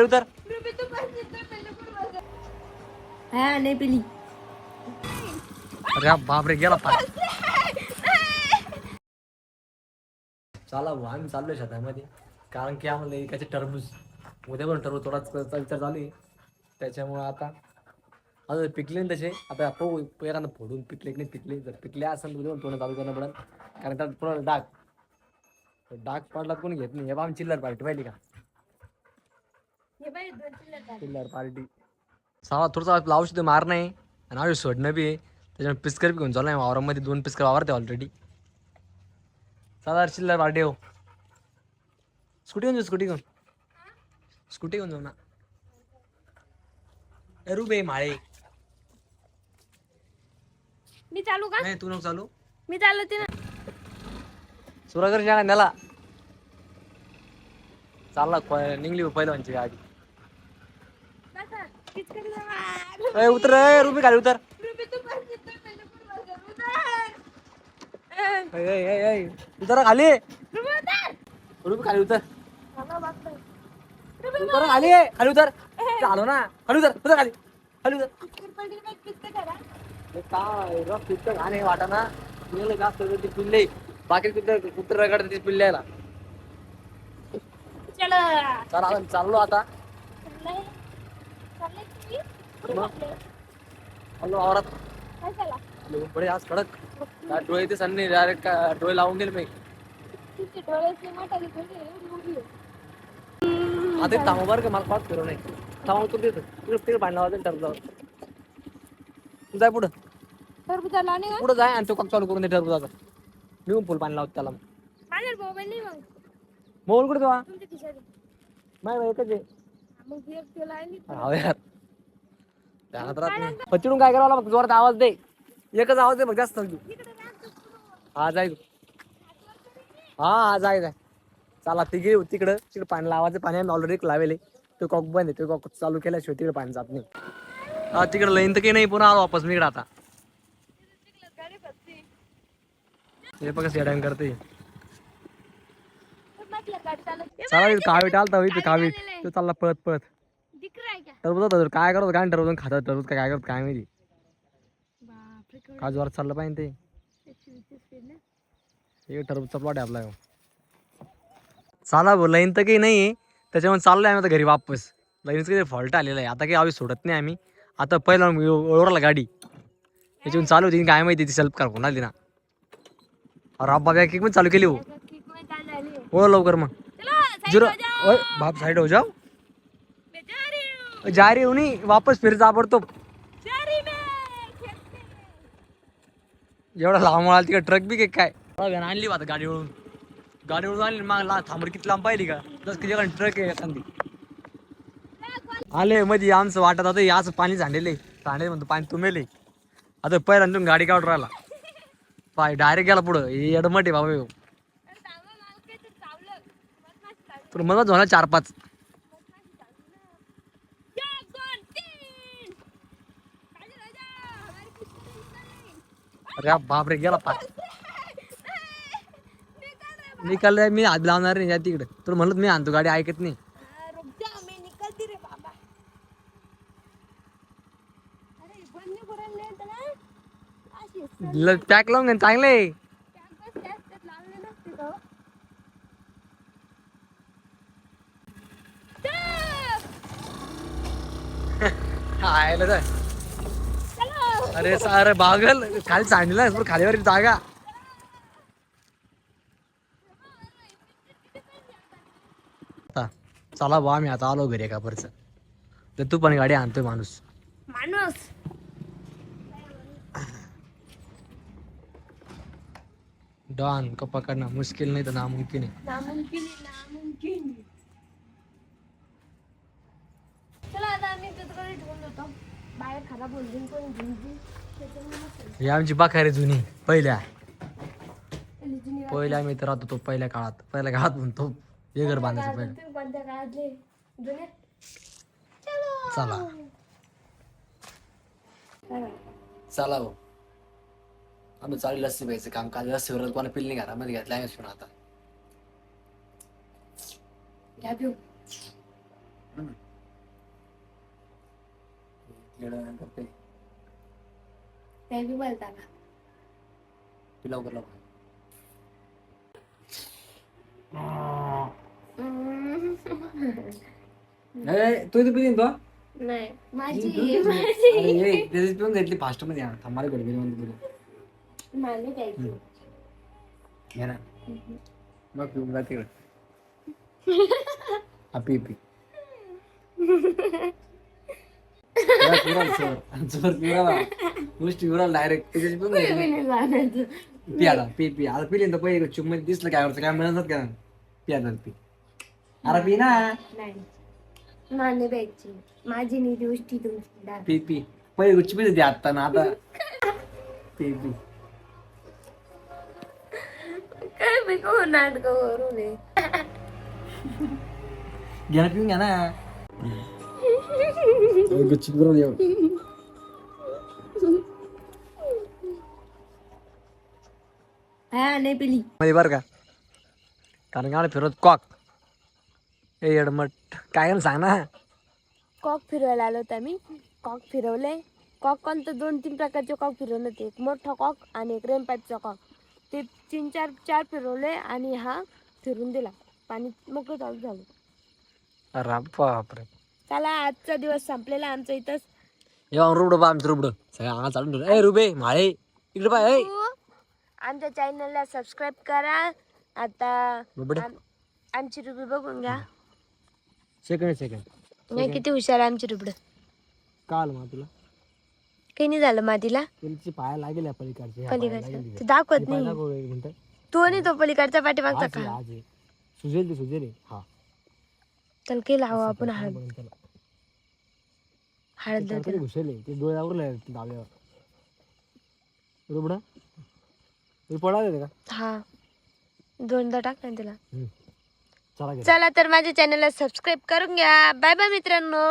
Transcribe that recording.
खाली उतर. हा नाही पिली. अरे बापरे गेला पाय. चला भाऊ आम्ही चाललोय शेतामध्ये कारण की आम्हाला एकाचे टरबूज उद्या पण टरबूज थोडाच विचार चालू आहे त्याच्यामुळे आता अजून पिकले नाही तसे आता पाहू एखादं फोडून पिकले की नाही पिकले जर पिकले असेल उद्या पण थोडं चालू करणं पडेल कारण त्यात पूर्ण डाग पडला कोणी घेत नाही हे बा आम्ही चिल्लर पार्टी पाहिली का चिल्लर पार्टी सावा थोडंसं आपलं औषध मारणं आहे आणि औषध सोडणं बी आहे त्याच्यामुळे पिस्कर बी घेऊन चालू आहे वावरामध्ये 2 पिस्कर वावरते ऑलरेडी साधा चिल्लर पार्टी हो स्कूटी घेऊन जाऊ स्कूटी घेऊन जाऊ ना रुबे माळे मी चालू का नाही तू नको चालू मी चालवते ना सुरागर जागा नेला चालला निघली पहिलं म्हणजे गाडी उतर रुबी खाली उतर उतर खाली रुबी खाली उतर उतर खाली खाली उतर चालो ना खाली उतर उतर खाली खाली उतर काय घाणे वाटा ना जास्त ते पिल्ले बाकी कुत्र रगडते ते पिल्ल्याला चला चाललो आता हॅलो आवरात बडे आज कडक डोळे ते सन्नी डायरेक्ट डोळे लावून गेले मी आता थांबा बरं का मला पाच फिरव नाही थांबा तू देतो तिकडे पाणी लावायचं टरबुजावर तू जाय पुढं पुढं जाय आणि तो कप चालू करून दे टरबुजाचा घेऊन फुल पाणी लावत त्याला मोबाईल कुठे तेव्हा नाही एकच आहे यार ध्यानात राहत नाही पचिडून काय करावं फक्त जोरात आवाज दे एकच आवाज दे मग जास्त हा जाय हा जाय चला तिघे तिकडं तिकडे पाणी लावायचं पाणी आम्ही ऑलरेडी लावेले तो कॉक बंद आहे तो कॉक चालू केल्याशिवाय तिकडे पाणी जात नाही हा तिकडे लाईन तर काही नाही पुन्हा आलो वापस मी इकडे आता हे बघा सेडान करते चला कावीट आलता इथे कावीट तो चालला पळत पळत टरबूज काय करत काय टरबूज खातात टरबूज काय करत काय माहिती काय जोरात चाललं पाहिजे ते टरबूजचा प्लॉट आहे आपला चला भाऊ लाईन तर काही नाही त्याच्यामुळे चाललोय आम्ही आता घरी वापस लाईनच काही फॉल्ट आलेला आहे आता काही आम्ही सोडत नाही आम्ही आता पहिला ओळखला गाडी त्याच्यावरून चालू होती काय माहिती ती सेल्फ कार कोण आली ना अरे बाबा बॅग पण चालू केली हो लवकर मग जीरो बाप साइड हो जाओ जा रही हूँ नहीं वापस फिर ताबडतोब एवढा लांब आला तिकडे ट्रक बी काय आणली आता गाडीवरून आणली मग थांबर किती लांब पाहिली का जस की ट्रक आहे एखादी आले मध्ये आमचं वाटत आता याच पाणी झालेले सांडे म्हणतो पाणी तुंबेले आता पहिला तुम्ही गाडी काढून राहिला पाय डायरेक्ट गेला पुढं एडमट आहे बाबा तुला मग होणार 4-5 अरे बापरे गेला पाय निकाल मी हात लावणार नाही या तिकडे तुला म्हणलं मी आणतो गाडी ऐकत नाही पॅक लावून चांगले अरे अरे बागल खाली सांडलं खालीवर जागा चला बा मी आता आलो घरी का परच तर तू पण गाडी आणतोय माणूस डॉन को पकडणं मुश्किल नाही तर नामुमकिन आहे ही आमची बखारी जुनी पहिल्या आम्ही तर राहतो तो पहिल्या काळात म्हणतो हे घर बांधायचं पहिलं चला भाऊ आम्ही चालू लस्सी प्यायचं काम काल लस्सीवर कोणा पिल्ली घरामध्ये घातल्या आहे आता येडं करते. काही बी बोलता का? पी लवकर लवकर. तू इथे पिली तो नाही माझी त्याची पिऊन घेतली फास्ट मध्ये थांबायला घरी गेली म्हणून तुला मला प्यायची. घे ना मग पिऊन जाते हा पी पी गोष्टी डायरेक्ट त्याच्याशी पिऊन घ्यायची. पी आता पी आता पिली तर पहिले चुप मध्ये दिसलं काय काय मिळत का पी आता पी अरे पी ना नाही मला प्यायची. माझी नीती गोष्टी तुमची पी पी पहिले गुच्ची पी देते आता ना आता पी पी काय बी को नाटक करून घ्या ना पिऊन घ्या ना गुच्ची करून येऊ हा नाही पिली. मध्ये बरं का कारण का फिरत कॉक ए एडमट काय सांग ना. कॉक फिरवायला आलो होता मी. कॉक फिरवले. कॉक कोणतं 2-3 प्रकारचे कॉक फिरवले होते. एक मोठा कॉक आणि एक रेनपाईपचा कॉक. ते 3-4 फिरवले आणि हा फिरून दिला. पाणी मोकळं चालू झालं. अरे बापरे चला आजचा दिवस संपलेला आमचा इथंच. येऊन रुबड बा आमचं रुबड सगळं अंगा चालून ठेवलं. ए रुबे माळे इकडे पाय आमच्या चॅनलला सबस्क्राईब करा. आता रुबडे आमची रुबी बघून घ्या. सेकंड नाही किती हुशार आहे आमची रुबड. काल मग तुला काही नाही झालं मातीला. त्यांची पाया लागेल पलीकडचे पलीकडचं ते दाखवत नाही. तो नाही तो पलीकडचा पाठीमागचा का सुजेल हा त्याला काही लावा आपण हळद हळद घुसेल ते डोळ्यावर डाव्यावर रुबडा पडा देते का हा 2दा टाक ना तिला. चला चला तर माझ्या चॅनलला सबस्क्राईब करून घ्या. बाय बाय मित्रांनो.